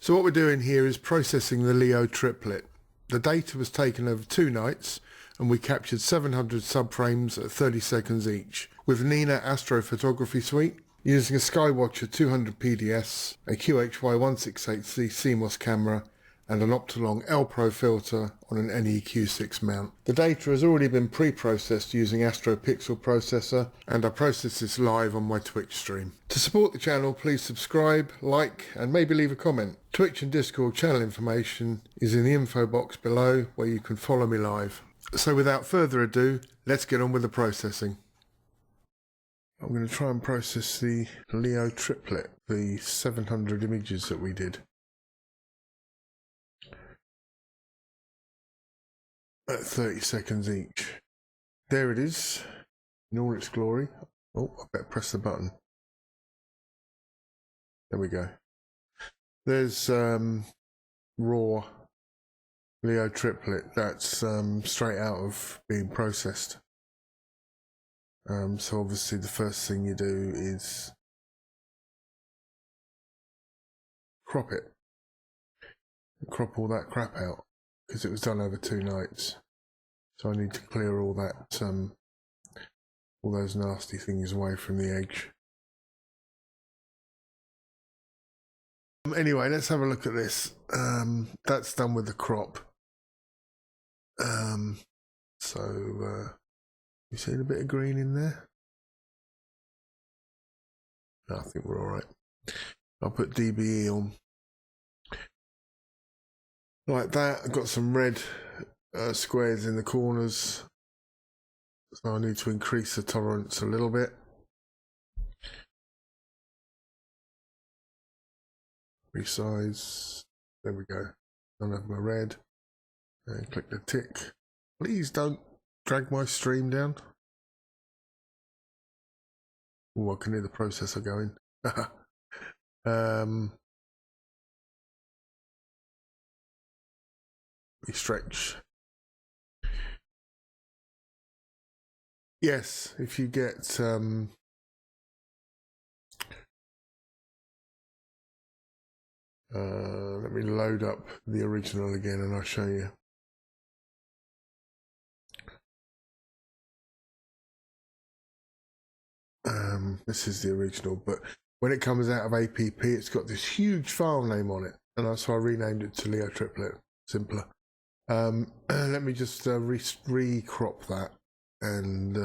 So what we're doing here is processing the Leo triplet. The data was taken over 2 nights and we captured 700 subframes at 30 seconds each with N.I.N.A Astrophotography suite using a Skywatcher 200 PDS, a QHY168C CMOS camera and an Optolong L Pro filter on an NEQ6 mount. The data has already been pre-processed using AstroPixel processor and I process this live on my Twitch stream. To support the channel, please subscribe, like and maybe leave a comment. Twitch and Discord channel information is in the info box below where you can follow me live. So without further ado, let's get on with the processing. I'm going to try and process the Leo triplet, the 700 images that we did. At 30 seconds each. There it is, in all its glory. Oh, I better press the button. There we go. There's raw Leo triplet that's straight out of being processed. So obviously the first thing you do is crop it. Crop all that crap out, because it was done over 2 nights. So I need to clear all that, all those nasty things away from the edge. Anyway, let's have a look at this. That's done with the crop. You see a bit of green in there? I think we're alright. I'll put DBE on. Like that. I've got some red squares in the corners. So I need to increase the tolerance a little bit. Resize. There we go. None of my red. And click the tick. Please don't drag my stream down. Oh, I can hear the processor going. We stretch. Yes, if you get let me load up the original again and I'll show you. This is the original, but when it comes out of APP, it's got this huge file name on it, and that's why I renamed it to Leo Triplet. Simpler. Let me just re-crop that and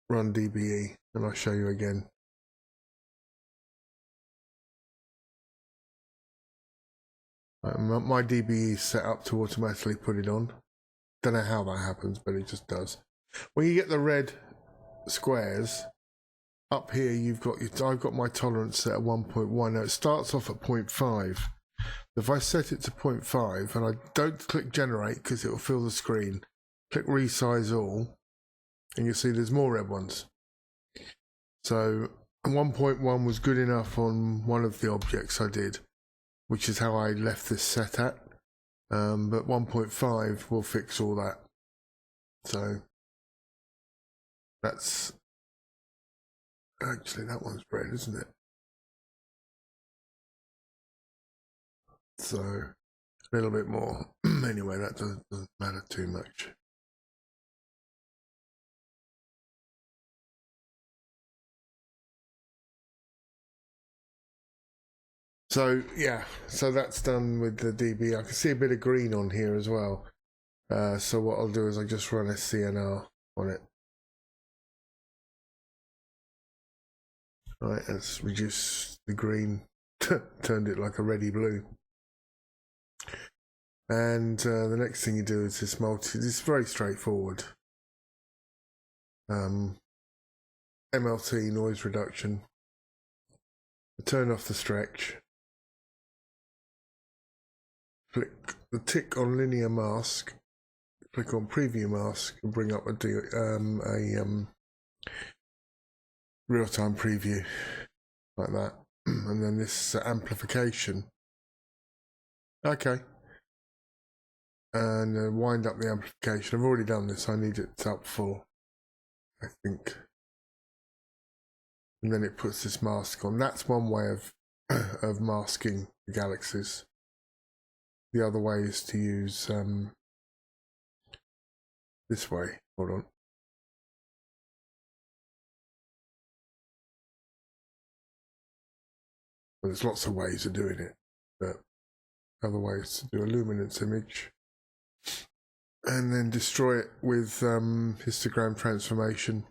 run DBE, and I'll show you again. My DBE is set up to automatically put it on. Don't know how that happens, but it just does. When you get the red squares up here, I've got my tolerance set at 1.1. Now it starts off at 0.5. If I set it to 0.5 and I don't click generate because it will fill the screen, click resize all, and you'll see there's more red ones. So 1.1 was good enough on one of the objects I did, which is how I left this set at. But 1.5 will fix all that. So that's actually, that one's red, isn't it? So a little bit more. Anyway, that doesn't matter too much. So yeah, so that's done with the DB. I can see a bit of green on here as well. So what I'll do is I just run a CNR on it. Right, let's reduce the green, turned it like a reddy blue. And the next thing you do is this it's very straightforward. MLT, noise reduction. Turn off the stretch. Click the tick on linear mask. Click on preview mask and bring up a real-time preview like that, and then this amplification. Okay, and wind up the amplification. I've already done this. I need it up full, I think. And then it puts this mask on. That's one way of of masking the galaxies. The other way is to use this way. Hold on. Well, there's lots of ways of doing it, but other ways to do a luminance image and then destroy it with histogram transformation.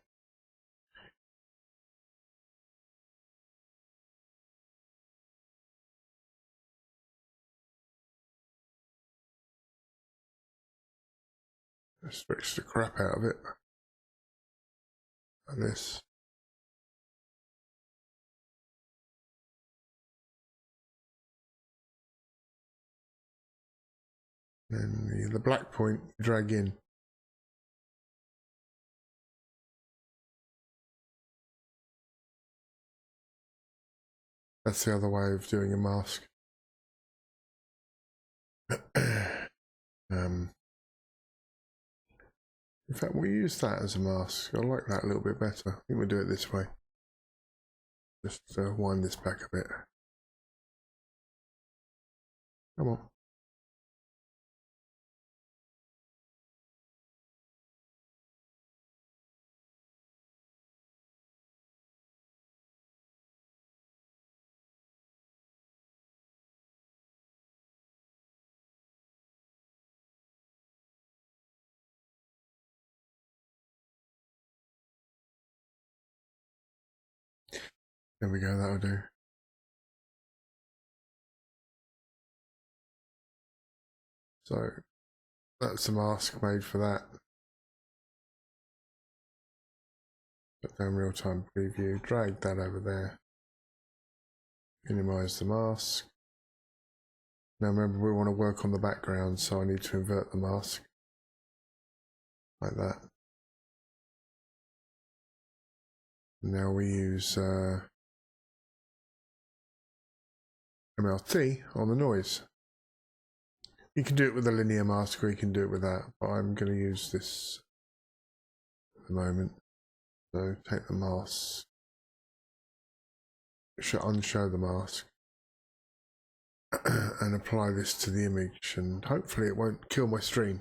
Stretch the crap out of it. Like this. Then the black point drag in. That's the other way of doing a mask. In fact, we'll use that as a mask. I like that a little bit better. I think we'll do it this way. Just wind this back a bit. Come on. There we go, that'll do. So that's a mask made for that. Put down real-time preview, drag that over there. Minimize the mask. Now remember, we want to work on the background, so I need to invert the mask. Like that. Now we use MLT on the noise. You can do it with a linear mask or you can do it with that, but I'm going to use this at the moment. So take the mask, unshow the mask, and apply this to the image, and hopefully it won't kill my stream.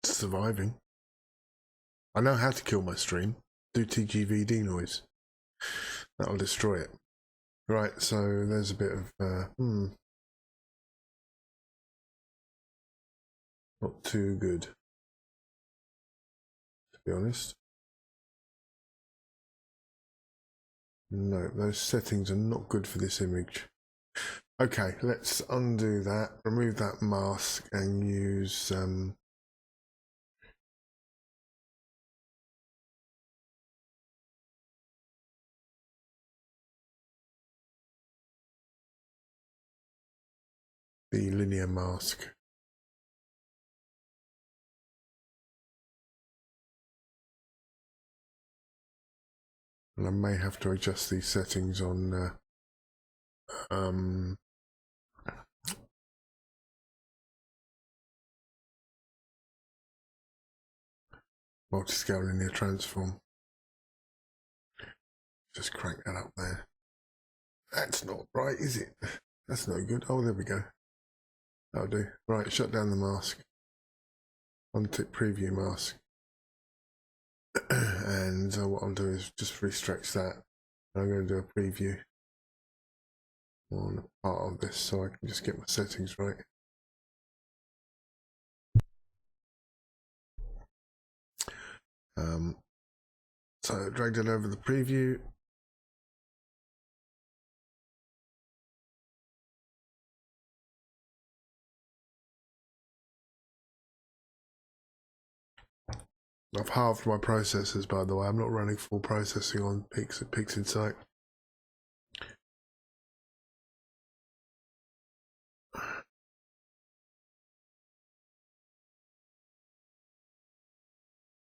It's surviving. I know how to kill my stream. Do TGVD noise. That'll destroy it. Right, so there's a bit of not too good, to be honest. No, those settings are not good for this image. Okay, let's undo that, remove that mask, and use the linear mask. And I may have to adjust these settings on multi-scale linear transform. Just crank that up there. That's not right, is it? That's no good. Oh, there we go. That'll do. Right, shut down the mask. Untick preview mask. And what I'll do is just restretch that. I'm going to do a preview on part of this so I can just get my settings right. So dragged it over the preview. I've halved my processors, by the way. I'm not running full processing on PixInsight.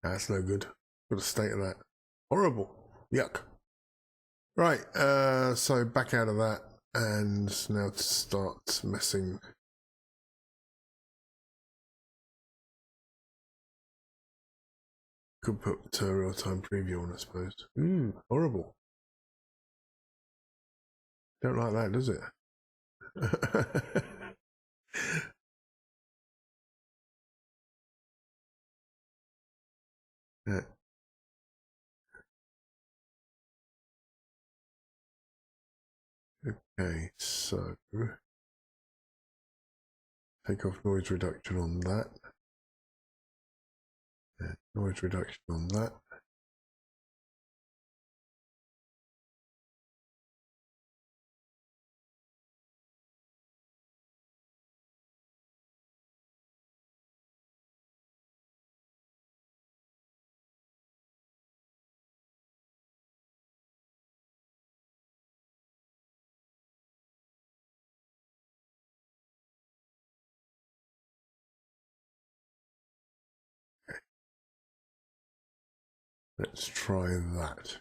That's no good. Got a state of that. Horrible. Yuck. Right, so back out of that, and now to start messing. Could put real-time preview on, I suppose. Horrible. Don't like that, does it? Yeah. Okay, so take off noise reduction on that. Yeah, noise reduction on that. Let's try that.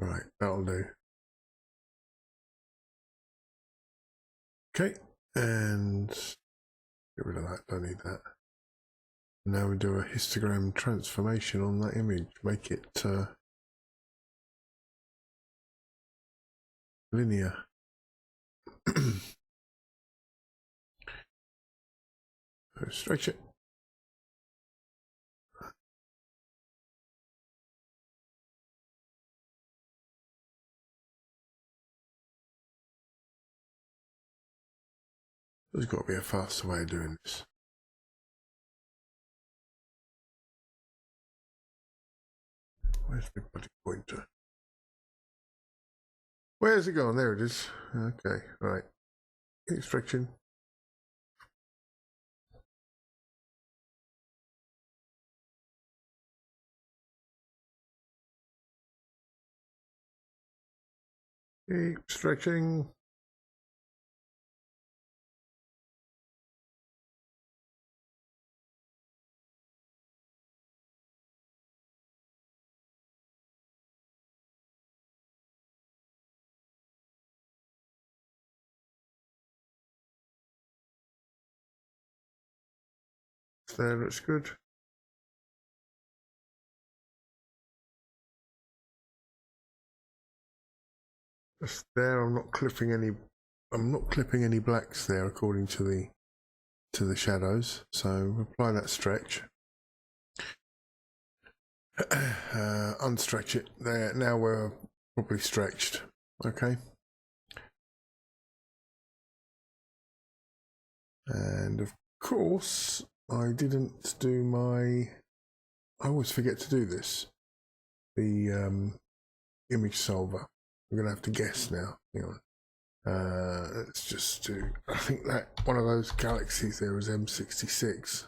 Right, that'll do. Okay, and get rid of that, don't need that. Now we do a histogram transformation on that image, make it linear. Stretch it. There's got to be a faster way of doing this. Where's my bloody pointer? Where's it gone? There it is. Okay, right. Extraction. Keep stretching. There, looks good. Just there. I'm not clipping any blacks there according to the shadows. So apply that stretch. Unstretch it. There. Now we're probably stretched. Okay. And of course, I didn't do my. I always forget to do this. The image solver. I'm gonna have to guess now. Hang on. Let's just do. I think that one of those galaxies there is M66.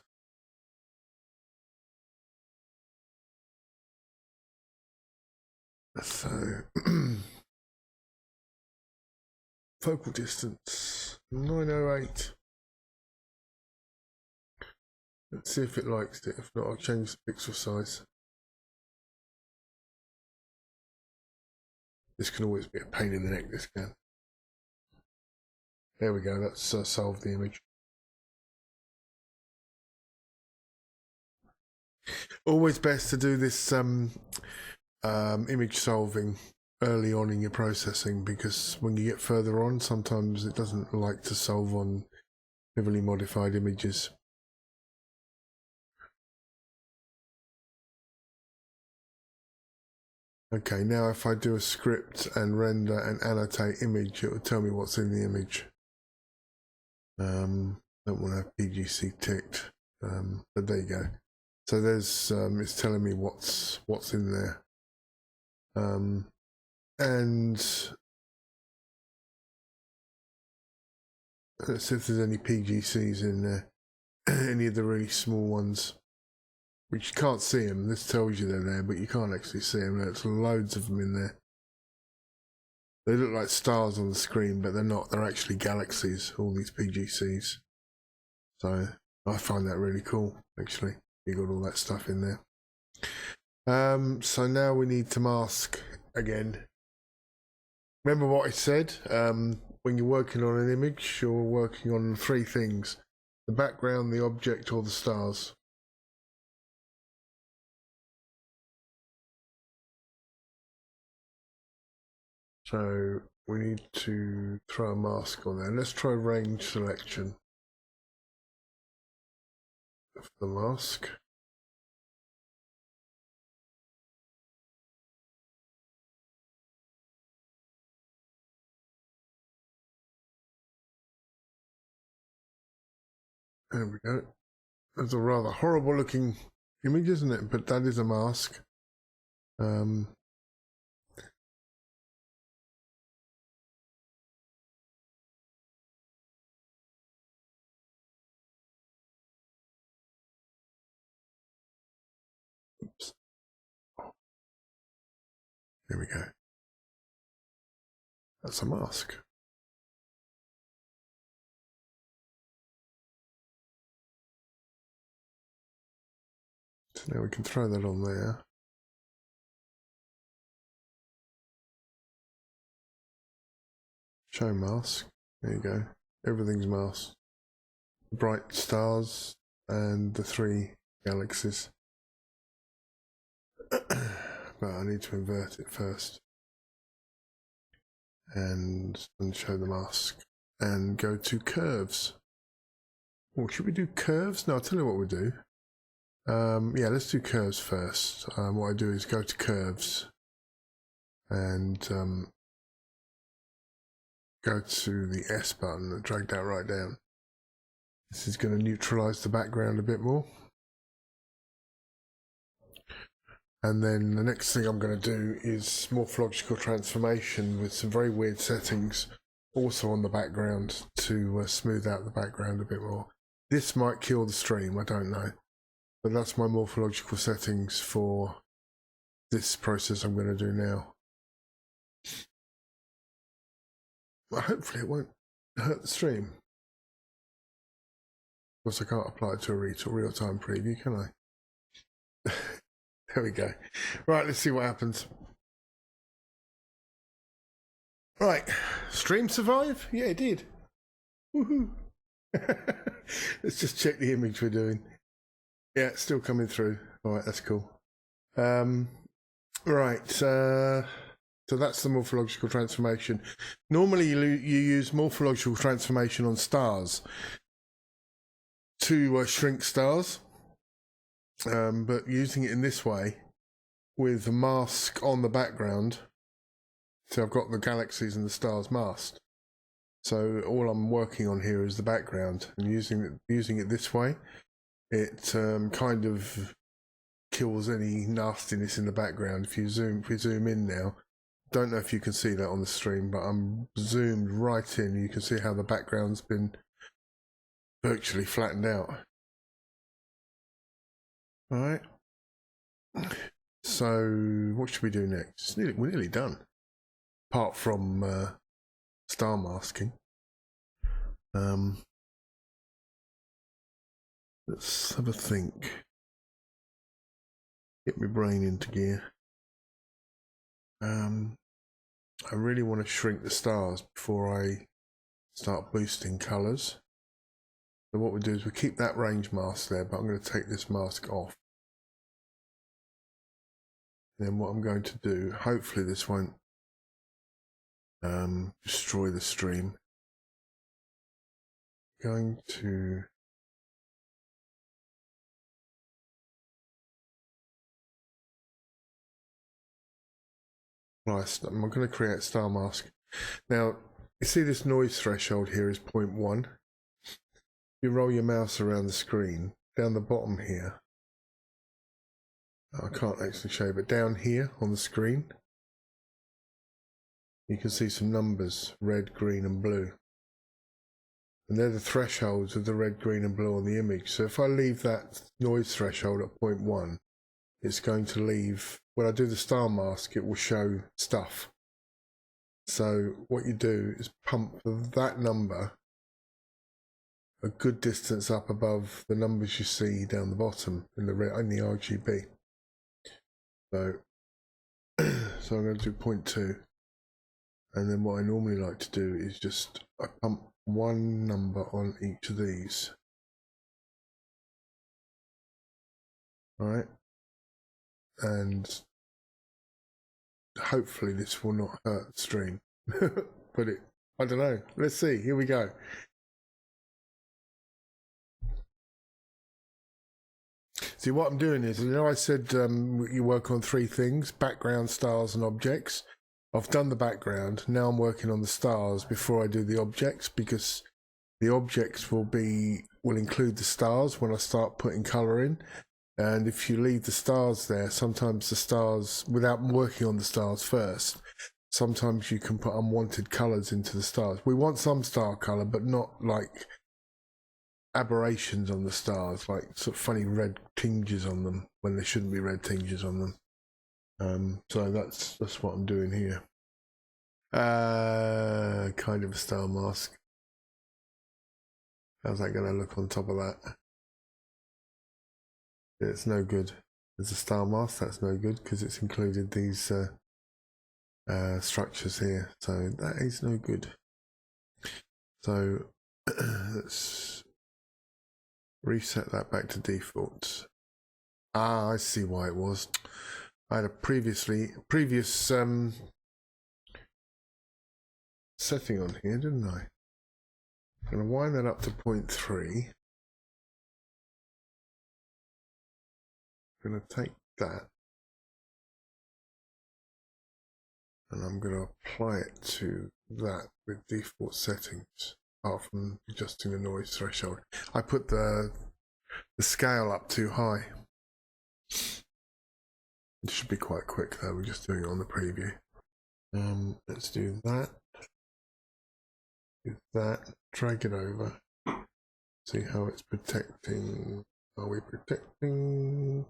So focal distance 908. Let's see if it likes it. If not, I'll change the pixel size. This can always be a pain in the neck, this can. There we go, that's solved the image. Always best to do this image solving early on in your processing, because when you get further on, sometimes it doesn't like to solve on heavily modified images. Okay, now if I do a script and render and annotate image, it will tell me what's in the image. Don't want to have PGC ticked, but there you go. So there's it's telling me what's in there, and let's see if there's any PGCs in there, any of the really small ones, which you can't see them. This tells you they're there, but you can't actually see them. There's loads of them in there. They look like stars on the screen, but they're not. They're actually galaxies, all these PGCs. So I find that really cool, actually. You got all that stuff in there. So now we need to mask again. Remember what I said? When you're working on an image, you're working on three things: the background, the object, or the stars. So we need to throw a mask on there. Let's try range selection for the mask. There we go. That's a rather horrible looking image, isn't it? But that is a mask. Oops. There we go. That's a mask. So now we can throw that on there. Show mask. There you go. Everything's masked. Bright stars and the three galaxies. But I need to invert it first. And show the mask. And go to curves. Or should we do curves? No, I'll tell you what we'll do. Yeah, let's do curves first. What I do is go to curves and go to the S button and drag that right down. This is going to neutralize the background a bit more. And then the next thing I'm going to do is morphological transformation with some very weird settings also on the background to smooth out the background a bit more. This might kill the stream, I don't know. But that's my morphological settings for this process I'm going to do now. Well, hopefully it won't hurt the stream. Of course, I can't apply it to a real-time preview, can I? There we go. Right, let's see what happens. Right, stream survive? Yeah, it did. Woohoo! Let's just check the image we're doing. Yeah, it's still coming through. All right, that's cool. Right, so that's the morphological transformation. Normally you use morphological transformation on stars to shrink stars, but using it in this way with a mask on the background, so I've got the galaxies and the stars masked. So all I'm working on here is the background, and using it this way, it kind of kills any nastiness in the background. If we zoom in now, don't know if you can see that on the stream, but I'm zoomed right in. You can see how the background's been virtually flattened out. All right. So what should we do next? We're nearly done. Apart from star masking. Let's have a think. Get my brain into gear. I really want to shrink the stars before I start boosting colours. So what we do is we keep that range mask there, but I'm going to take this mask off. Then what I'm going to do, hopefully this won't destroy the stream. Going to I'm going to create star mask. Now, you see this noise threshold here is 0.1. You roll your mouse around the screen, down the bottom here. I can't actually show you, but down here on the screen, you can see some numbers, red, green and blue. And they're the thresholds of the red, green and blue on the image. So if I leave that noise threshold at 0.1, it's going to leave, when I do the star mask, it will show stuff. So what you do is pump that number a good distance up above the numbers you see down the bottom in the RGB. So, so I'm going to do 0.2, and then what I normally like to do is just I pump one number on each of these. All right, and hopefully this will not hurt the stream. But I don't know. Let's see. Here we go. See, what I'm doing is, you know, I said you work on three things: background, stars, and objects. I've done the background. Now I'm working on the stars before I do the objects, because the objects will include the stars when I start putting color in. And if you leave the stars there, sometimes the stars, without working on the stars first, sometimes you can put unwanted colors into the stars. We want some star color, but not like aberrations on the stars, like sort of funny red tinges on them when there shouldn't be red tinges on them. So that's what I'm doing here. Kind of a star mask. How's that going to look on top of that? It's no good. There's a star mask. That's no good because it's included these structures here. So that is no good. So let's reset that back to default. Ah, I see why it was. I had a previous setting on here, didn't I? I'm going to wind that up to 0.3. I'm going to take that and I'm going to apply it to that with default settings, apart from adjusting the noise threshold. I put the scale up too high. It should be quite quick though, we're just doing it on the preview. Let's do that. Do that, drag it over. See how it's protecting. Are we protecting?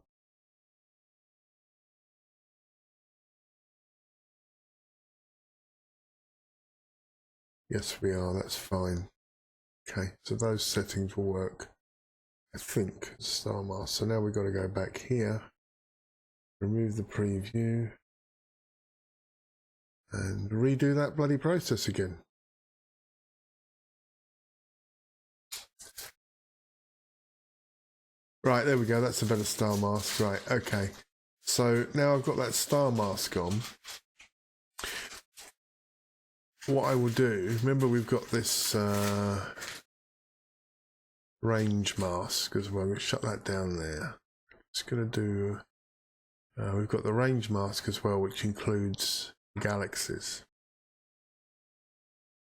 Yes, we are, that's fine. Okay, so those settings will work, I think, star mask. So now we've got to go back here, remove the preview, and redo that bloody process again. Right, there we go, that's a better star mask. Right, okay. So now I've got that star mask on. What I will do, remember we've got this range mask as well. I'm going to shut that down there. It's going to do, we've got the range mask as well, which includes galaxies.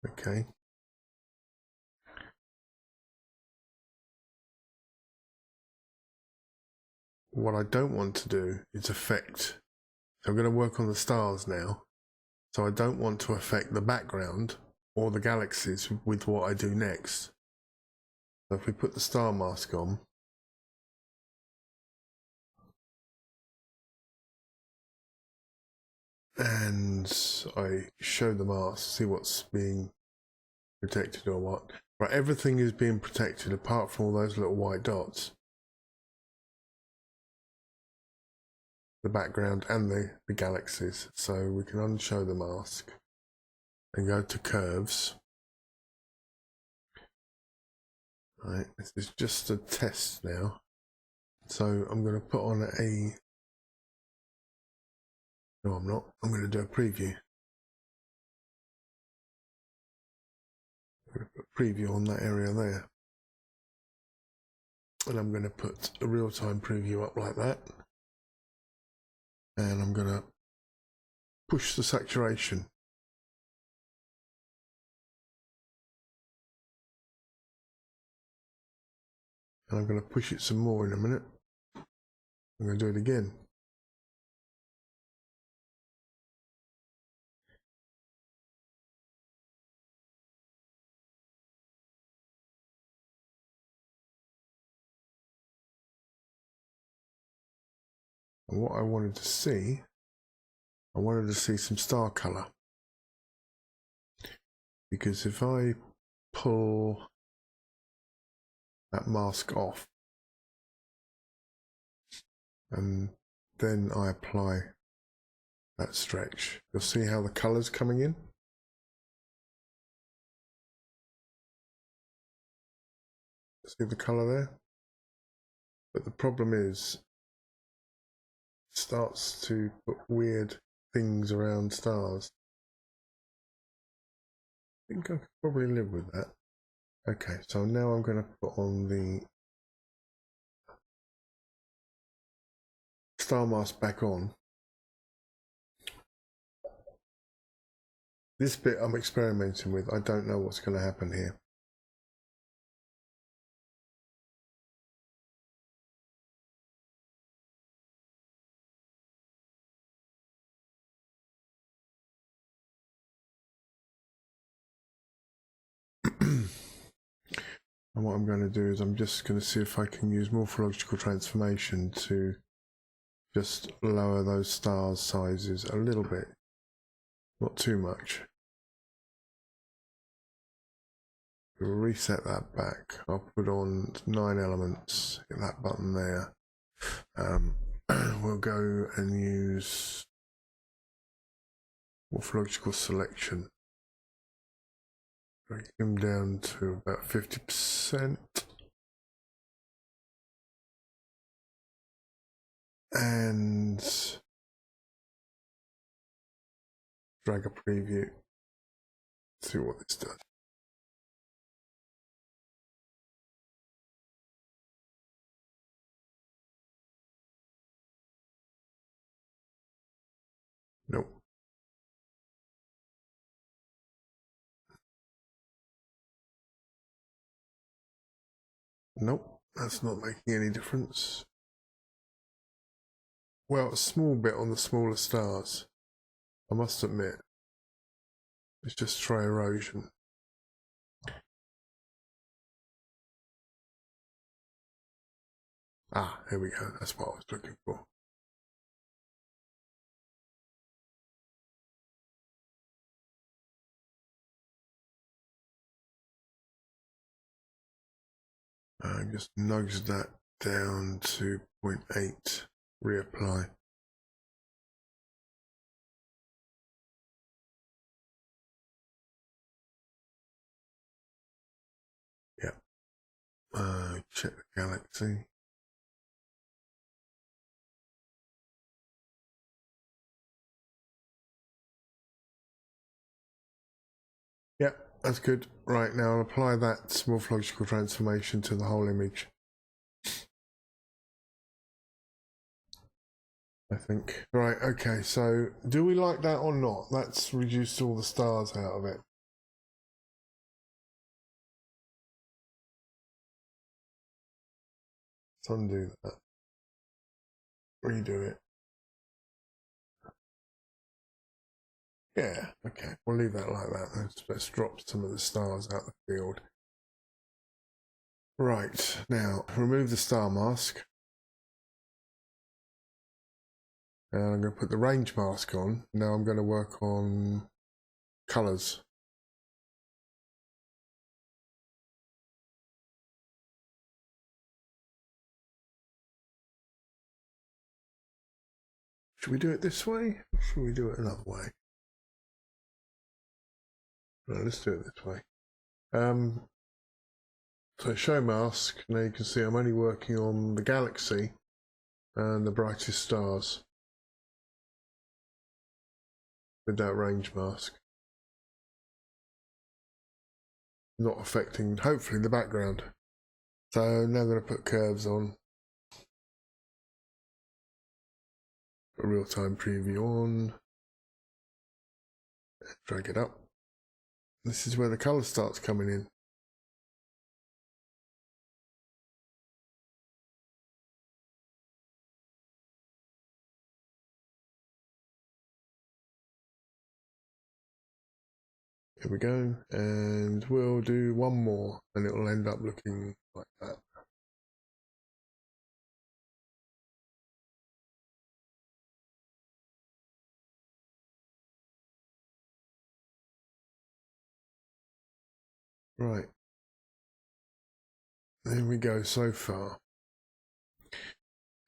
Okay. What I don't want to do is affect, so I'm going to work on the stars now. So I don't want to affect the background or the galaxies with what I do next. So if we put the star mask on, and I show the mask, see what's being protected or what. Right, everything is being protected apart from all those little white dots. The background and the galaxies. So we can unshow the mask and go to curves. Right, this is just a test now. So I'm going to put on a, no I'm not, I'm going to do a preview. I'm going to put a preview on that area there. And I'm going to put a real-time preview up like that. And I'm going to push the saturation. And I'm going to push it some more in a minute. I'm going to do it again. And what I wanted to see some star color. because if I pull that mask off and then I apply that stretch, you'll see how the colour's coming in. See the colour there? But the problem is, it starts to put weird things around stars. I think I could probably live with that. Okay, so now I'm going to put on the star mask back on. This bit I'm experimenting with. I don't know what's going to happen here. And what I'm going to do is I'm just going to see if I can use morphological transformation to just lower those stars sizes a little bit, not too much. We'll reset that back. I'll put on 9 elements, hit that button there. We'll go and use morphological selection. Bring them down to about 50%. And drag a preview. See what this does. Nope. Nope, that's not making any difference. Well, a small bit on the smaller stars, I must admit. Let's just try erosion. Ah, here we go. That's what I was looking for. Just nudge that down to 0.8. Reapply. Yep. Check the galaxy. Yep, that's good. Right, now I'll apply that morphological transformation to the whole image. I think. Right, okay, so do we like that or not? That's reduced all the stars out of it. Let's undo that. Redo it. Yeah, okay, we'll leave that like that. Let's drop some of the stars out of the field. Right, now remove the star mask. And I'm going to put the range mask on. Now I'm going to work on colours. Should we do it this way, or should we do it another way? No, let's do it this way. So show mask. Now you can see I'm only working on the galaxy and the brightest stars with that range mask. Not affecting, hopefully, the background. So now I'm going to put curves on. Put real-time preview on. Drag it up. This is where the colour starts coming in. Here we go, and we'll do one more, and it will end up looking like that. Right. There we go so far.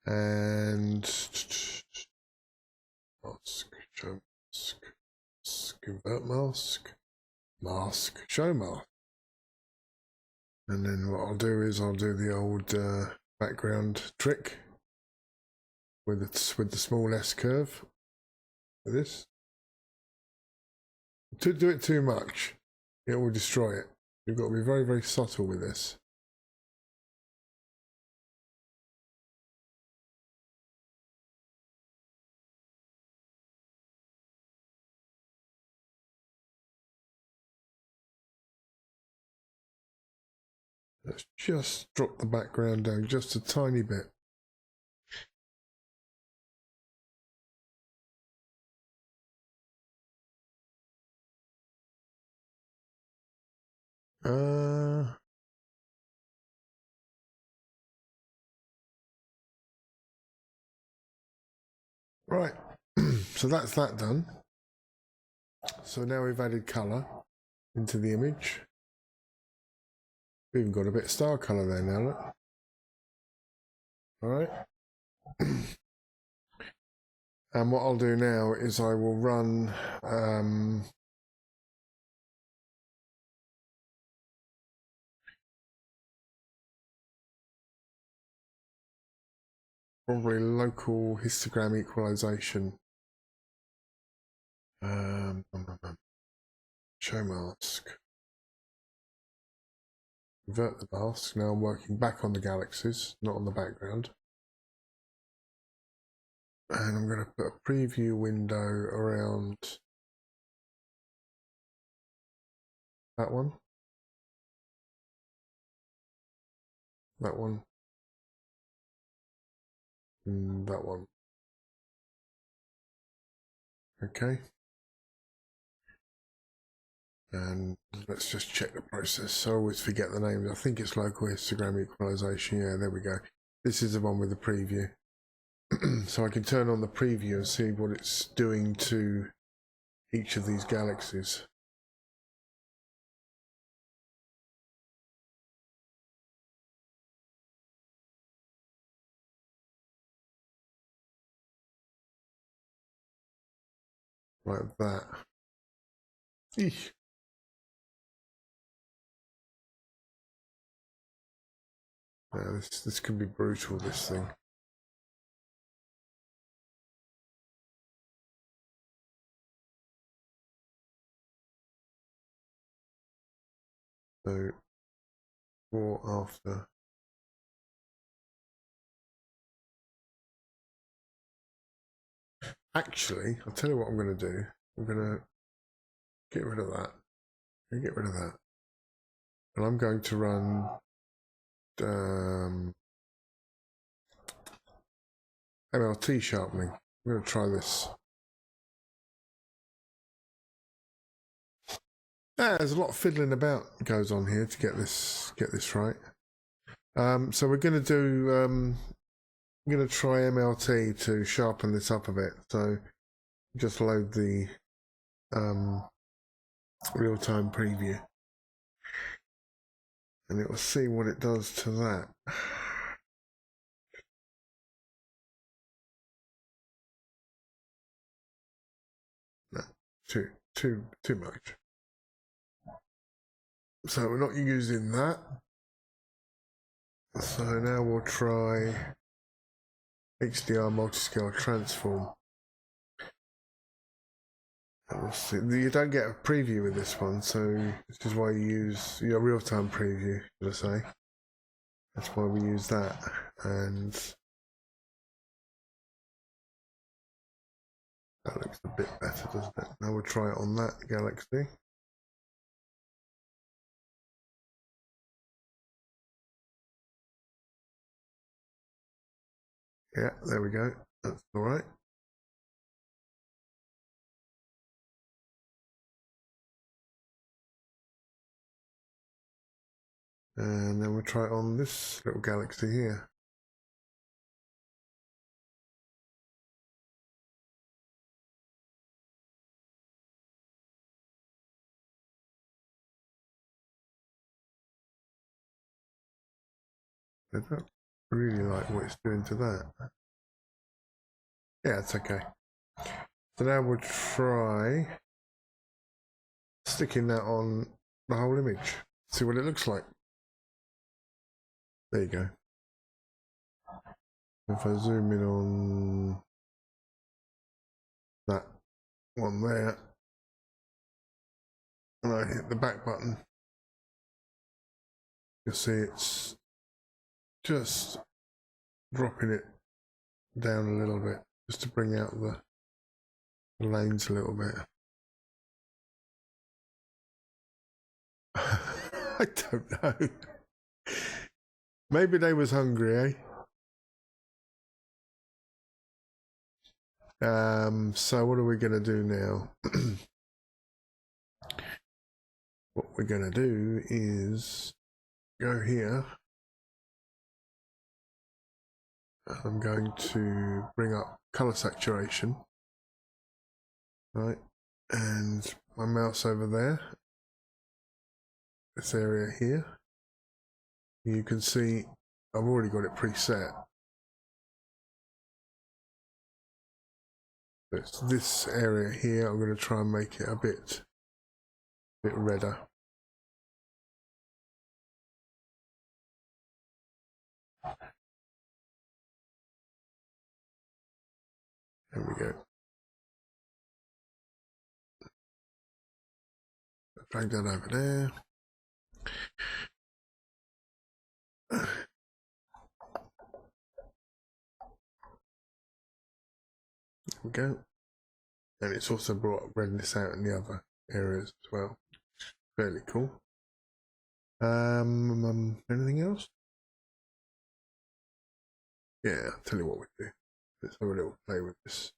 And mask, show mask, convert mask, mask, show mask. And then what I'll do is I'll do the old background trick with the small S curve. For this. To do it too much, it will destroy it. You've got to be very, very subtle with this. Let's just drop the background down just a tiny bit. Right, so that's that done. So now we've added colour into the image. We've even got a bit of star colour there now, look. Alright. And what I'll do now is I will run probably local histogram equalization. Show mask. Invert the mask. Now I'm working back on the galaxies, not on the background. And I'm going to put a preview window around that one. That one. And that one. Okay. And let's just check the process. I always forget the names. I think it's local histogram equalization. Yeah, there we go. This is the one with the preview. So I can turn on the preview and see what it's doing to each of these galaxies. Like that. Eesh. Yeah, this can be brutal, this thing. So, before, after. Actually, I'll tell you what I'm going to do. I'm going to get rid of that. Get rid of that. And I'm going to run MLT sharpening. I'm going to try this. There's a lot of fiddling about goes on here to get this right. So we're going to do. I'm going to try MLT to sharpen this up a bit. So just load the real-time preview, and it will see what it does to that. No, too much. So we're not using that. So now we'll try HDR multiscale transform. And we'll see. You don't get a preview with this one, so this is why you use your real-time preview, should I say. That's why we use that. And that looks a bit better, doesn't it? Now we'll try it on that galaxy. Yeah, there we go. That's all right. And then we'll try it on this little galaxy here. I don't really like what it's doing to that. Yeah, it's okay. So now we'll try sticking that on the whole image. See what it looks like. There you go. If I zoom in on that one there, and I hit the back button, you'll see it's just dropping it down a little bit, just to bring out the lanes a little bit. I don't know. Maybe they was hungry, eh? So what are we going to do now? What we're going to do is go here. I'm going to bring up color saturation. Right. And my mouse over there. This area here. You can see I've already got it preset. It's this area here. I'm going to try and make it a bit redder. There we go. Drag that over there. There we go. And it's also brought redness out in the other areas as well. Fairly cool. Anything else? Yeah, I'll tell you what we do. Let's have a little play with this.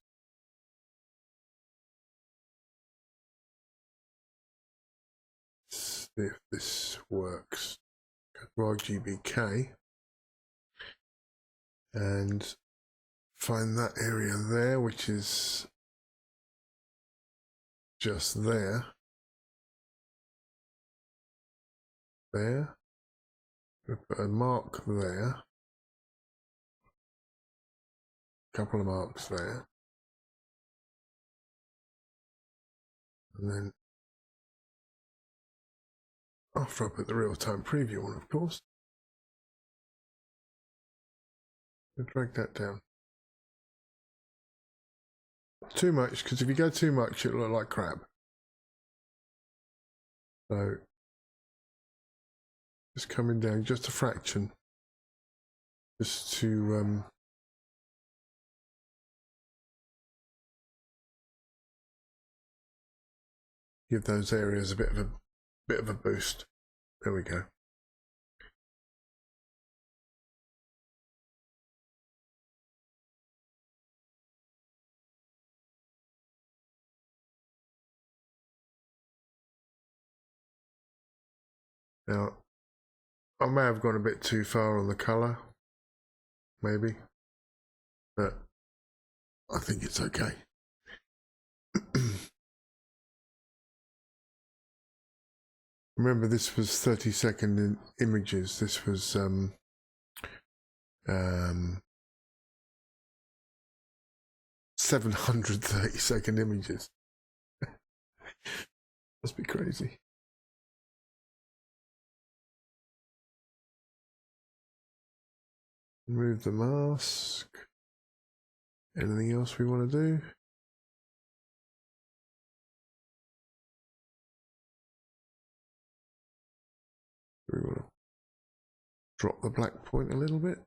See if this works. Go to RGBK and find that area there, which is just there. There. We'll put a mark there. A couple of marks there. And then after I put the real-time preview on, of course, I'll drag that down. Not too much, because if you go too much, it'll look like crap. So, just coming down just a fraction, just to give those areas a bit of a boost. There we go. Now, I may have gone a bit too far on the colour, maybe, but I think it's okay. Remember, this was 30-second images. This was 730-second images. Must be crazy. Remove the mask. Anything else we want to do? We want to drop the black point a little bit.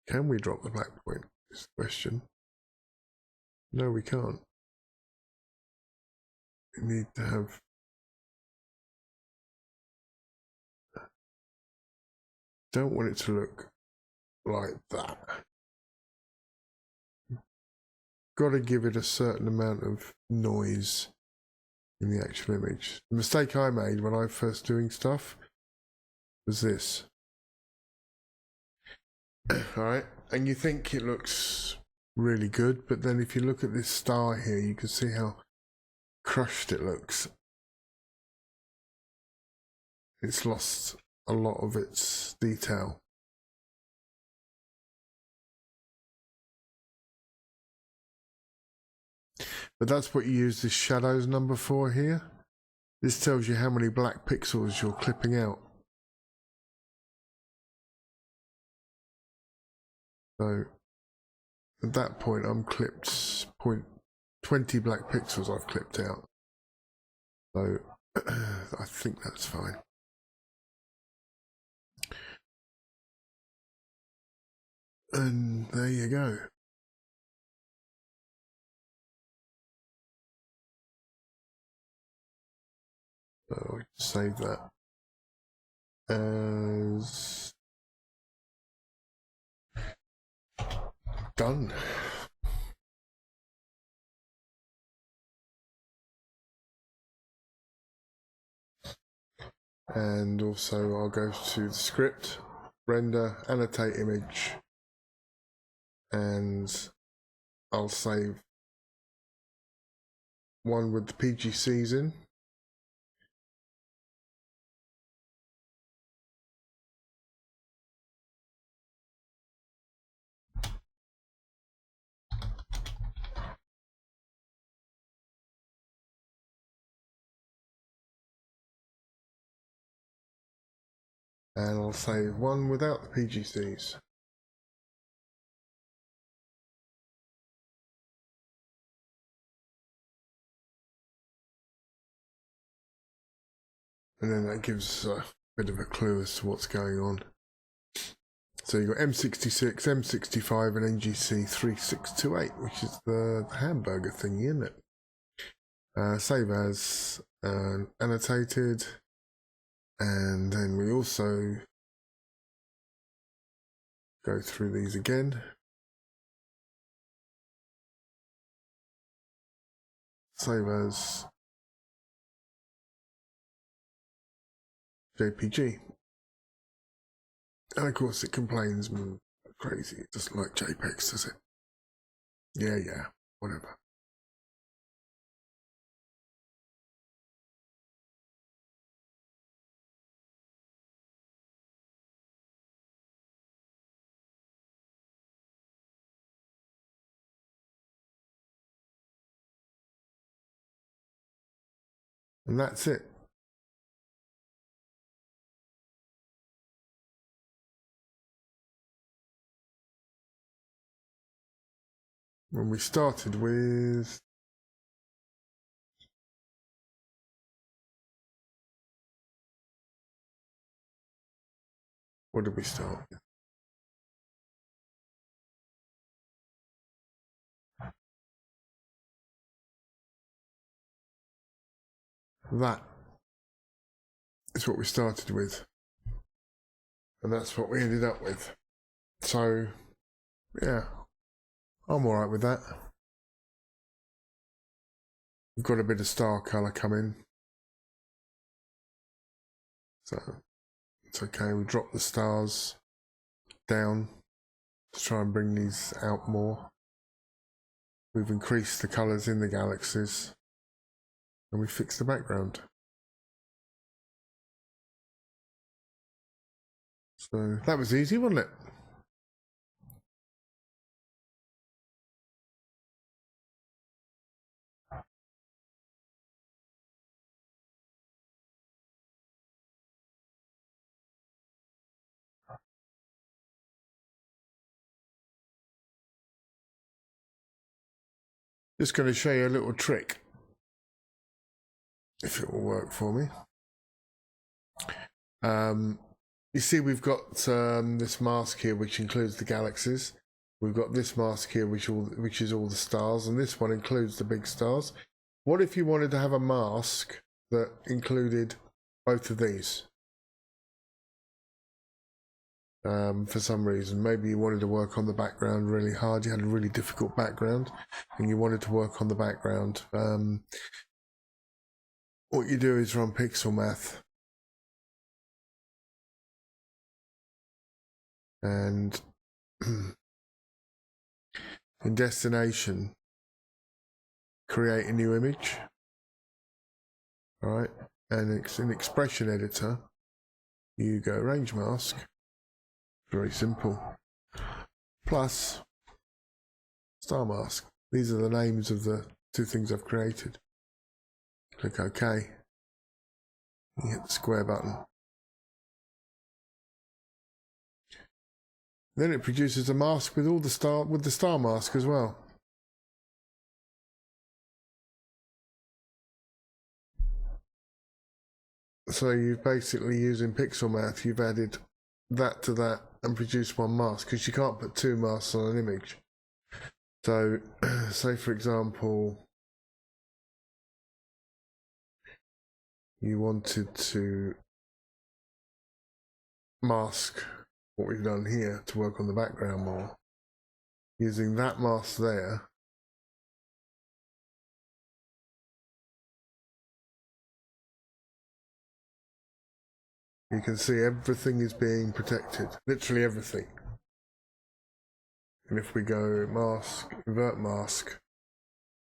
Can we drop the black point? Is the question. No, we can't. We need to have. Don't want it to look like that. Got to give it a certain amount of noise in the actual image. The mistake I made when I first doing stuff was this. Alright, and you think it looks really good, but then if you look at this star here, you can see how crushed it looks. It's lost a lot of its detail. But that's what you use this shadows number for here. This tells you how many black pixels you're clipping out. So at that point I'm clipped 20 black pixels I've clipped out. So I think that's fine. And there you go. So I save that as done. And also I'll go to the script, render, annotate image, and I'll save one with the PGCs in. And I'll save one without the PGCs. And then that gives a bit of a clue as to what's going on. So you've got M66, M65 and NGC 3628, which is the hamburger thingy, isn't it? Save as annotated. And then we also go through these again. Save as JPG. And of course it complains, crazy, it doesn't like JPEGs, does it? Yeah, whatever. And that's it. When we started with what did we start with? That is what we started with. And that's what we ended up with. So, yeah, I'm alright with that. We've got a bit of star colour coming. So, it's okay. We drop the stars down to try and bring these out more. We've increased the colours in the galaxies. And we fixed the background. So that was easy, wasn't it? Just going to show you a little trick, if it will work for me. You see we've got this mask here which includes the galaxies. We've got this mask here which is all the stars, and this one includes the big stars. What if you wanted to have a mask that included both of these? For some reason, maybe you wanted to work on the background really hard, you had a really difficult background and you wanted to work on the background. What you do is run pixel math and in destination create a new image, all right, and it's in expression editor you go range mask, very simple, plus star mask. These are the names of the two things I've created. Click OK. You hit the square button. Then it produces a mask with the star mask as well. So you've basically, using pixel math, you've added that to that and produced one mask, because you can't put two masks on an image. So, say for example, you wanted to mask what we've done here to work on the background more. Using that mask there, you can see everything is being protected, literally everything. And if we go mask, invert mask,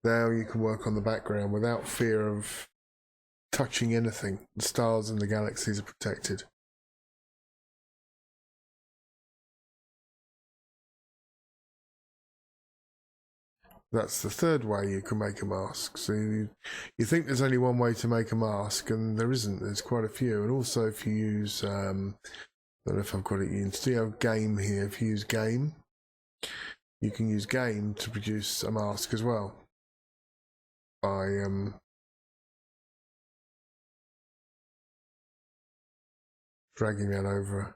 now you can work on the background without fear of touching anything. The stars and the galaxies are protected. That's the third way you can make a mask. So you think there's only one way to make a mask, and there isn't. There's quite a few. And also if you use, I don't know if I've got it, you can see have game here. If you use game, you can use game to produce a mask as well. By dragging that over,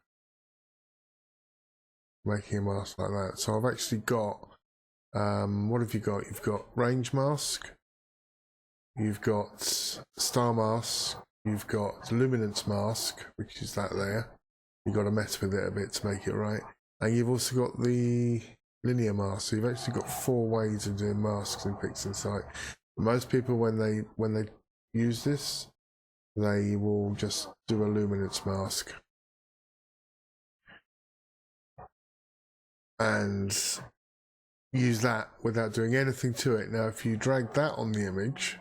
making a mask like that. So I've actually got, what have you got? You've got range mask, you've got star mask, you've got luminance mask, which is that there. You've got to mess with it a bit to make it right. And you've also got the linear mask. So you've actually got 4 ways of doing masks in PixInsight. Most people, when they use this, they will just do a luminance mask. And use that without doing anything to it. Now, if you drag that on the image,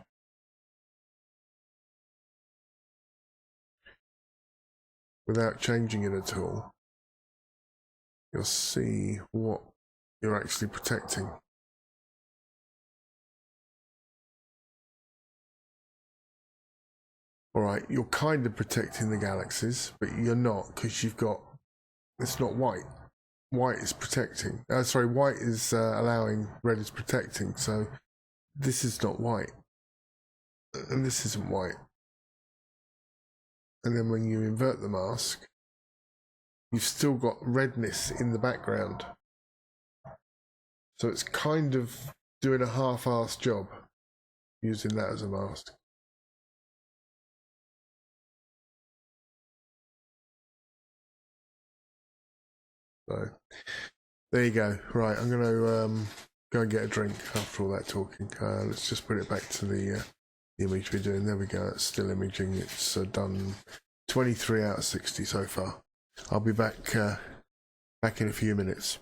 without changing it at all, you'll see what you're actually protecting. Alright, you're kind of protecting the galaxies, but you're not, because it's not white. White is protecting. White is allowing, red is protecting. So this is not white, and this isn't white. And then when you invert the mask, you've still got redness in the background. So it's kind of doing a half-assed job using that as a mask. So there you go. Right, I'm going to go and get a drink after all that talking. Let's just put it back to the image we're doing. There we go. It's still imaging. It's done 23 out of 60 so far. I'll be back in a few minutes.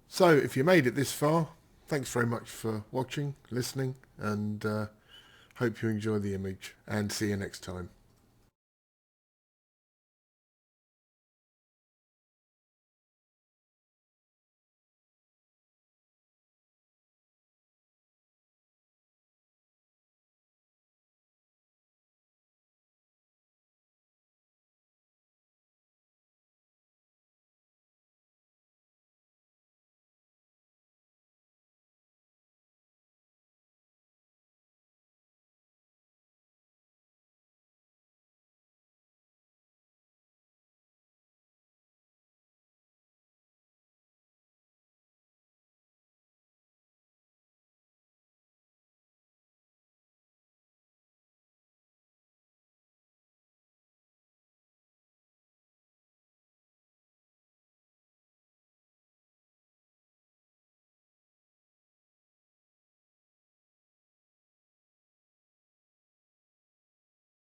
So if you made it this far, thanks very much for watching, listening, and hope you enjoy the image, and see you next time.